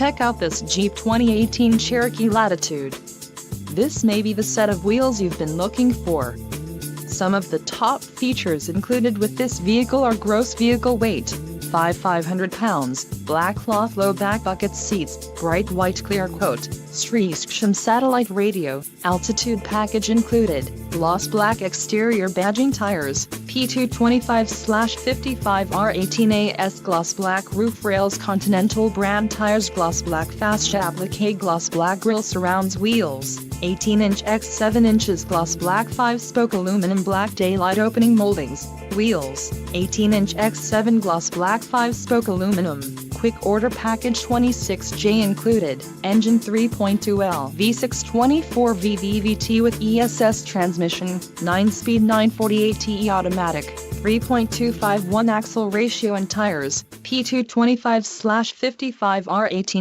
Check out this Jeep 2018 Cherokee Latitude. This may be the set of wheels you've been looking for. Some of the top features included with this vehicle are gross vehicle weight, 500 pounds, black cloth low back bucket seats, bright white clear coat, Cherokee satellite radio, altitude package included, gloss black exterior badging tires, P225/55R18AS gloss black roof rails, Continental brand tires, gloss black fascia applique, gloss black grille surrounds, wheels 18" x 7 inches, gloss black 5-spoke aluminum, black daylight opening moldings, wheels 18" x 7 gloss black 5-spoke aluminum. Quick order package 26J included, engine 3.2L V6 24V VVT with ESS transmission, 9-speed 948TE automatic, 3.251 axle ratio and tires, P225/55R18.